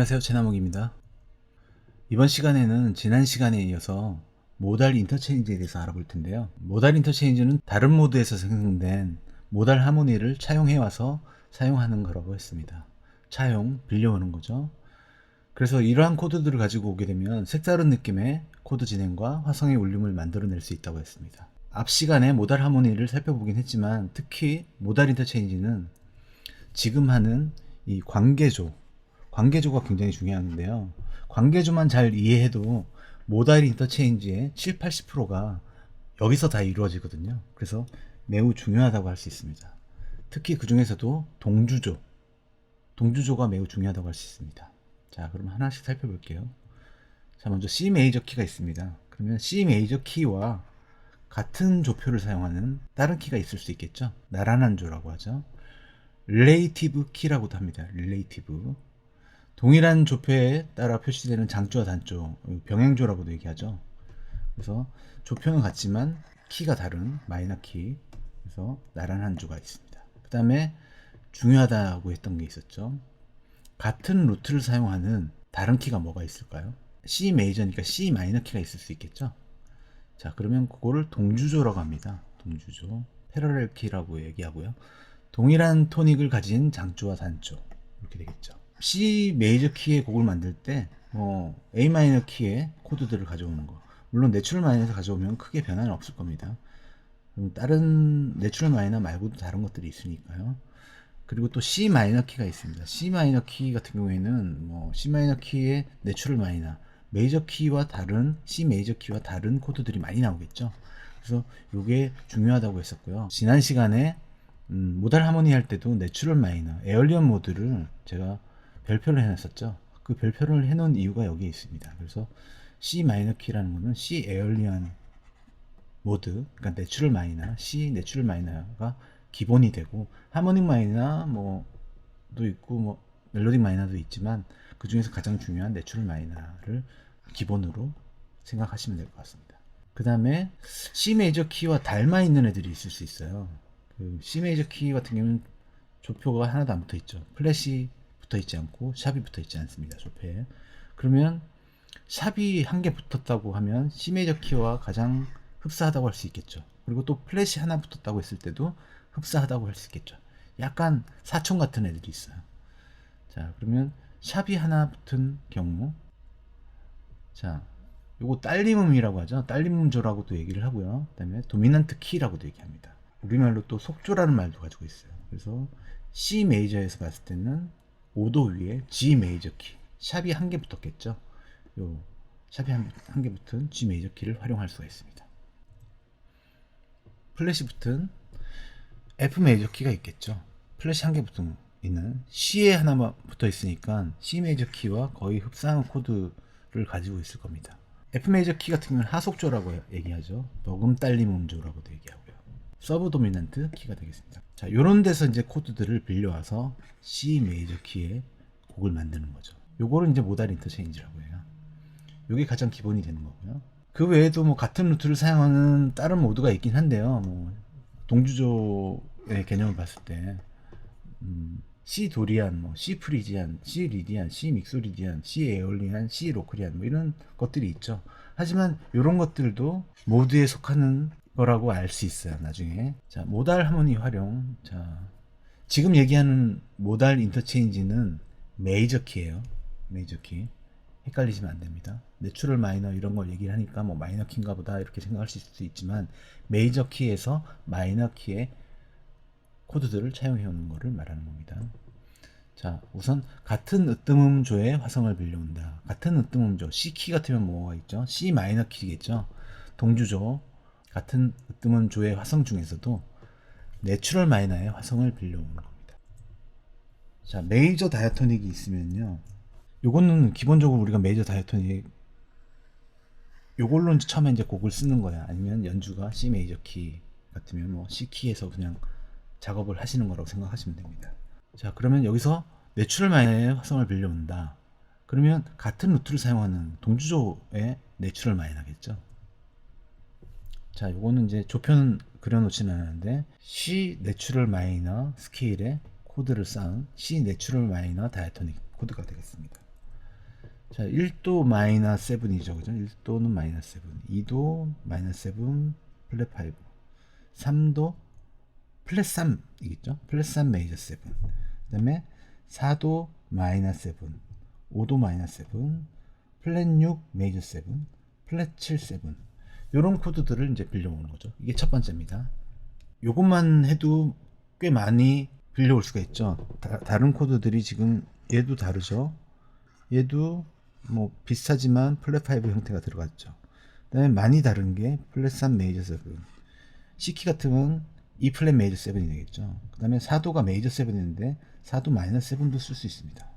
안녕하세요, 최남욱입니다. 이번 시간에는 지난 시간에 이어서 모달 인터체인지에 대해서 알아볼 텐데요. 모달 인터체인지는 다른 모드에서 생성된 모달 하모니를 차용해 와서 사용하는 거라고 했습니다. 차용, 빌려오는 거죠. 그래서 이러한 코드들을 가지고 오게 되면 색다른 느낌의 코드 진행과 화성의 울림을 만들어낼 수 있다고 했습니다. 앞 시간에 모달 하모니를 살펴보긴 했지만 특히 모달 인터체인지는 지금 하는 이 관계조가 굉장히 중요한데요. 관계조만 잘 이해해도 모달 인터체인지의 7, 80%가 여기서 다 이루어지거든요. 그래서 매우 중요하다고 할 수 있습니다. 특히 그 중에서도 동주조가 매우 중요하다고 할 수 있습니다. 자, 그럼 하나씩 살펴볼게요. 자, 먼저 C 메이저 키가 있습니다. 그러면 C 메이저 키와 같은 조표를 사용하는 다른 키가 있을 수 있겠죠. 나란한 조라고 하죠. 릴레이티브 키라고도 합니다. 릴레이티브. 동일한 조표에 따라 표시되는 장조와 단조, 병행조라고도 얘기하죠. 그래서 조표는 같지만 키가 다른 마이너 키, 그래서 나란한 조가 있습니다. 그 다음에 중요하다고 했던 게 있었죠. 같은 루트를 사용하는 다른 키가 뭐가 있을까요? C 메이저니까 C 마이너 키가 있을 수 있겠죠. 자, 그러면 그거를 동주조라고 합니다. 동주조, 패러렐 키라고 얘기하고요. 동일한 토닉을 가진 장조와 단조, 이렇게 되겠죠. C 메이저 키의 곡을 만들 때 A 마이너 키의 코드들을 가져오는 거, 물론 내추럴 마이너에서 가져오면 크게 변화는 없을 겁니다. 그럼 다른 내추럴 마이너 말고도 다른 것들이 있으니까요. 그리고 또 C 마이너 키가 있습니다. C 마이너 키 같은 경우에는 C 마이너 키의 내추럴 마이너, 메이저 키와 다른 C 메이저 키와 다른 코드들이 많이 나오겠죠. 그래서 이게 중요하다고 했었고요. 지난 시간에 모달 하모니 할 때도 내추럴 마이너, 에얼리언 모드를 제가 별표를 해놨었죠. 그 별표를 해놓은 이유가 여기에 있습니다. 그래서 C 마이너 키라는 거는 C 에얼리언 모드, 그러니까 내추럴 마이너, C 내추럴 마이너가 기본이 되고, 하모닉 마이너 뭐도 있고 멜로딕 마이너도 있지만 그 중에서 가장 중요한 내추럴 마이너를 기본으로 생각하시면 될 것 같습니다. 그 다음에 C 메이저 키와 닮아 있는 애들이 있을 수 있어요. 그 C 메이저 키 같은 경우는 조표가 하나도 안 붙어 있죠. 플랫이 붙어 있지 않고 샵이 붙어 있지 않습니다. 조표에. 그러면 샵이 한 개 붙었다고 하면 C 메이저 키와 가장 흡사하다고 할 수 있겠죠. 그리고 또 플랫이 하나 붙었다고 했을 때도 흡사하다고 할 수 있겠죠. 약간 사촌 같은 애들이 있어요. 자, 그러면 샵이 하나 붙은 경우, 자, 요거 딸림음이라고 하죠. 딸림음조라고도 얘기를 하고요. 그 다음에 도미넌트 키라고도 얘기합니다. 우리말로 또 속조라는 말도 가지고 있어요. 그래서 C 메이저에서 봤을 때는 5도 위에 G 메이저 키, 샵이 한 개 붙었겠죠. 요 샵이 한 개 붙은 G 메이저 키를 활용할 수가 있습니다. 플랫이 붙은 F 메이저 키가 있겠죠. 플랫이 한 개 붙은 있는 C에 하나만 붙어 있으니까 C 메이저 키와 거의 흡사한 코드를 가지고 있을 겁니다. F 메이저 키 같은 경우는 하속조라고 얘기하죠. 녹음 딸림 음조라고도 얘기하고요. 서브 도미넌트 키가 되겠습니다. 자, 요런 데서 이제 코드들을 빌려와서 C 메이저 키의 곡을 만드는 거죠. 요거를 이제 모달 인터체인지라고 해요. 요게 가장 기본이 되는 거고요. 그 외에도 같은 루트를 사용하는 다른 모드가 있긴 한데요. 동주조의 개념을 봤을 때 C 도리안, C 프리지안, C 리디안, C 믹소리디안, C 에올리안, C 로크리안 이런 것들이 있죠. 하지만 이런 것들도 모드에 속하는 거라고 알 수 있어요. 나중에. 자, 모달 하모니 활용. 자, 지금 얘기하는 모달 인터체인지는 메이저 키예요. 메이저 키. 헷갈리시면 안 됩니다. 내추럴 마이너 이런 걸 얘기를 하니까 마이너 키인가 보다 이렇게 생각하실 수 있지만 메이저 키에서 마이너 키의 코드들을 차용해 오는 것을 말하는 겁니다. 자, 우선 같은 으뜸음조의 화성을 빌려온다. 같은 으뜸음조, C키 같으면 뭐가 있죠? C 마이너 키겠죠. 동주조, 같은 으뜸음조의 화성 중에서도 내추럴 마이너의 화성을 빌려오는 겁니다. 자, 메이저 다이아토닉이 있으면요, 요거는 기본적으로 우리가 메이저 다이아토닉 요걸로 이제 처음에 이제 곡을 쓰는 거야. 아니면 연주가 C 메이저 키 같으면 C 키에서 그냥 작업을 하시는 거라고 생각하시면 됩니다. 자, 그러면 여기서 내추럴 마이너의 화성을 빌려온다. 그러면 같은 루트를 사용하는 동주조의 내추럴 마이너겠죠. 자, 요거는 이제 조표는 그려놓지는 않았는데 C 내추럴 마이너 스케일에 코드를 쌓은 C 내추럴 마이너 다이아토닉 코드가 되겠습니다. 자, 1도 마이너 7이죠. 그죠? 1도는 마이너 7. 2도 마이너 7 플랫 5. 3도 플랫 3이겠죠? 플랫 3 메이저 7. 그다음에 4도 마이너 7. 5도 마이너 7. 플랫 6 메이저 7. 플랫 7 7. 요런 코드들을 이제 빌려오는 거죠. 이게 첫 번째입니다. 요것만 해도 꽤 많이 빌려올 수가 있죠. 다른 코드들이 지금 얘도 다르죠. 얘도 뭐 비슷하지만 플랫 5 형태가 들어갔죠. 그다음에 많이 다른 게 플랫 3 메이저 7. C키 같으면 E 플랫 메이저 7이 되겠죠. 그다음에 4도가 메이저 7인데 4도 마이너 7도 쓸 수 있습니다.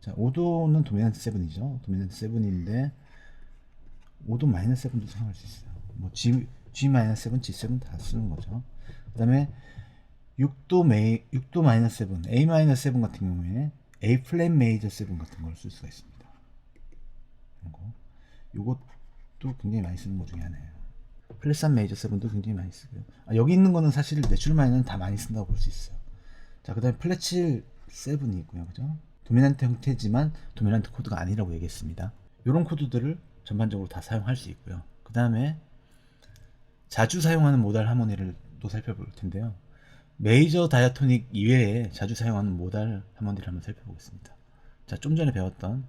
자, 5도는 도미넌트 7이죠. 도미넌트 7인데 5도 마이너 7도 사용할 수 있어요. 뭐 G 마이너 7, G7 다 쓰는 거죠. 그다음에 6도 마이너 7, A 마이너 7 같은 경우에 A 플랫 메이저 7 같은 걸 쓸 수가 있습니다. 이것도 굉장히 많이 쓰는 것 중에 하나예요. 플랫 3 메이저 7도 굉장히 많이 쓰고요. 여기 있는 거는 사실 내추럴 마이너는 다 많이 쓴다고 볼 수 있어요. 자, 그 다음에 플랫 7 7이 있고요. 그죠? 도미넌트 형태지만 도미넌트 코드가 아니라고 얘기했습니다. 이런 코드들을 전반적으로 다 사용할 수 있고요. 그 다음에 자주 사용하는 모달 하모니를 또 살펴볼 텐데요. 메이저 다이아토닉 이외에 자주 사용하는 모달 하모니를 한번 살펴보겠습니다. 자, 좀 전에 배웠던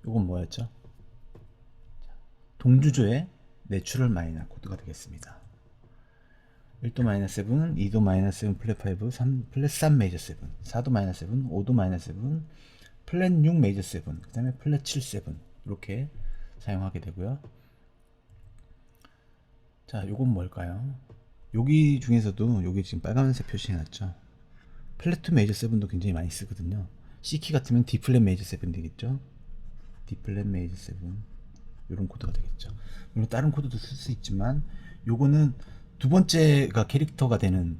이건 뭐였죠? 동주조의 내추럴 마이너 코드가 되겠습니다. 1도 마이너 7, 2도 마이너 7 플랫 5, 3 플랫 3 메이저 7, 4도 마이너 7, 5도 마이너 7, 플랫 6 메이저 7, 그 다음에 플랫 7 7 이렇게 사용하게 되고요. 자, 요건 뭘까요? 여기 중에서도 여기 지금 빨간색 표시해놨죠. 플랫 2 메이저 7도 굉장히 많이 쓰거든요. C키 같으면 D 플랫 메이저 7 되겠죠. D 플랫 메이저 7 이런 코드가 되겠죠. 물론 다른 코드도 쓸 수 있지만 요거는 두 번째가 캐릭터가 되는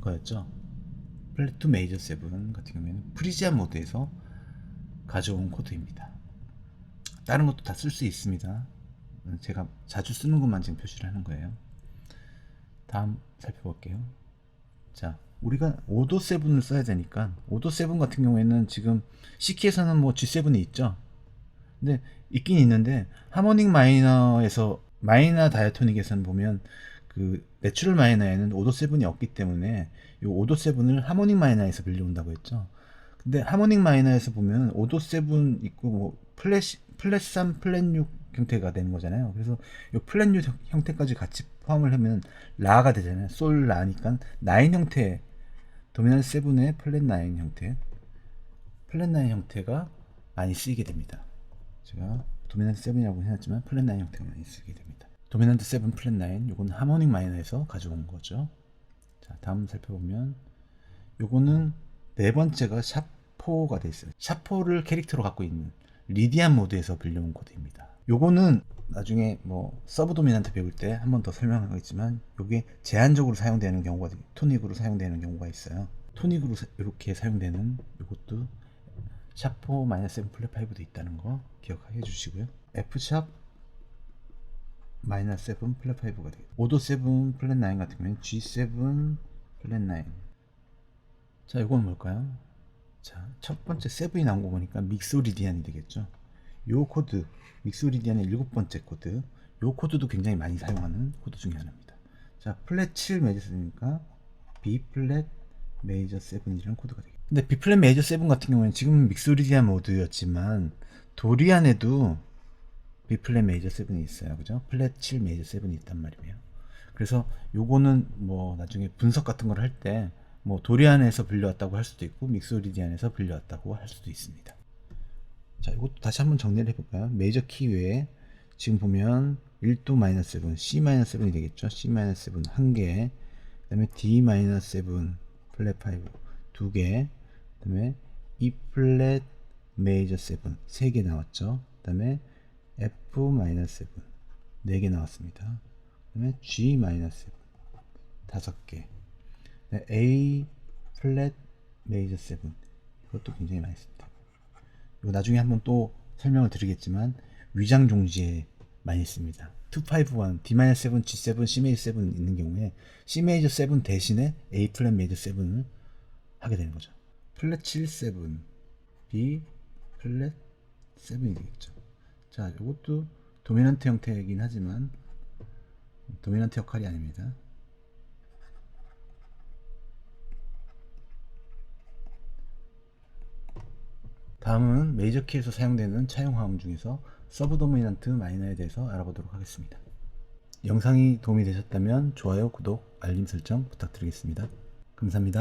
거였죠. 플랫 2 메이저 7 같은 경우에는 프리지아 모드에서 가져온 코드입니다. 다른 것도 다 쓸 수 있습니다. 제가 자주 쓰는 것만 지금 표시를 하는 거예요. 다음 살펴볼게요. 자, 우리가 5도 7을 써야 되니까 5도 7 같은 경우에는 지금 C키에서는 뭐 G7이 있죠. 근데 있긴 있는데 하모닉 마이너에서 마이너 다이아토닉에서는 보면 그 내추럴 마이너에는 5도 7이 없기 때문에 이 5도 7을 하모닉 마이너에서 빌려온다고 했죠. 근데 하모닉 마이너에서 보면 5도 7 있고 뭐 플랫 3, 플랫 6 형태가 되는 거잖아요. 그래서 이 플랫 6 형태까지 같이 포함을 하면 라가 되잖아요. 솔 라니까 9 형태, 도미넌트 7의 플랫 9 형태, 플랫 9 형태가 많이 쓰이게 됩니다. 제가 도미넌트 7이라고 해놨지만 플랫 9 형태가 많이 쓰게 됩니다. 도미넌트 7 플랫 9 요건 하모닉 마이너에서 가져온 거죠. 자, 다음 살펴보면 요거는 네 번째가 샤포가 되어 있어요. 샤포를 캐릭터로 갖고 있는 리디안 모드에서 빌려온 코드입니다. 요거는 나중에 뭐 서브 도미넌트 배울 때 한 번 더 설명하겠지만 요게 제한적으로 사용되는 경우가 토닉으로 사용되는 경우가 있어요. 토닉으로 이렇게 사용되는 요것도 샤포 -7 플랫 5도 있다는 거 기억해 주시고요. F샵 -7 플랫 5가 되겠죠. 5도 7 플랫 9 같은 경우는 G7 플랫 9. 자, 이건 뭘까요? 자, 첫 번째 7이 나온 거 보니까 믹소리디안이 되겠죠. 요 코드, 믹소리디안의 7번째 코드, 요 코드도 굉장히 많이 사용하는 코드 중에 하나입니다. 자, 플랫 7 메이저 7이니까 B 플랫 메이저 7이라는 코드가 되겠죠. 근데 B 플랫 메이저 7 같은 경우는 지금 믹소리디안 모드였지만 도리안에도 B 플랫 메이저 7이 있어요. 그죠? 플랫 7 메이저 7이 있단 말이에요. 그래서 요거는 뭐 나중에 분석 같은 걸 할 때 뭐 도리안에서 빌려왔다고 할 수도 있고 믹소리디안에서 빌려왔다고 할 수도 있습니다. 자, 이것도 다시 한번 정리를 해볼까요? 메이저 키 외에 지금 보면 1도 -7, C -7이 되겠죠. C -7 1개, 그 다음에 D -7 플랫 5 2개, 그 다음에 E 플랫 메이저 7 3개 나왔죠. 그 다음에 F -7 4개 나왔습니다. 그 다음에 G -7 5개, A 플랫 메이저 7 이것도 굉장히 많이 씁니다. 이거 나중에 한번 또 설명을 드리겠지만 위장 종지에 많이 씁니다. 251, D-7, G7, C 메이저 7 있는 경우에 C 메이저 7 대신에 A 플랫 메이저 7을 하게 되는 거죠. 플랫 7, 7, B 플랫 7이 되겠죠. 자, 이것도 도미넌트 형태이긴 하지만 도미넌트 역할이 아닙니다. 다음은 메이저 키에서 사용되는 차용 화음 중에서 서브 도미넌트 마이너에 대해서 알아보도록 하겠습니다. 영상이 도움이 되셨다면 좋아요, 구독, 알림 설정 부탁드리겠습니다. 감사합니다.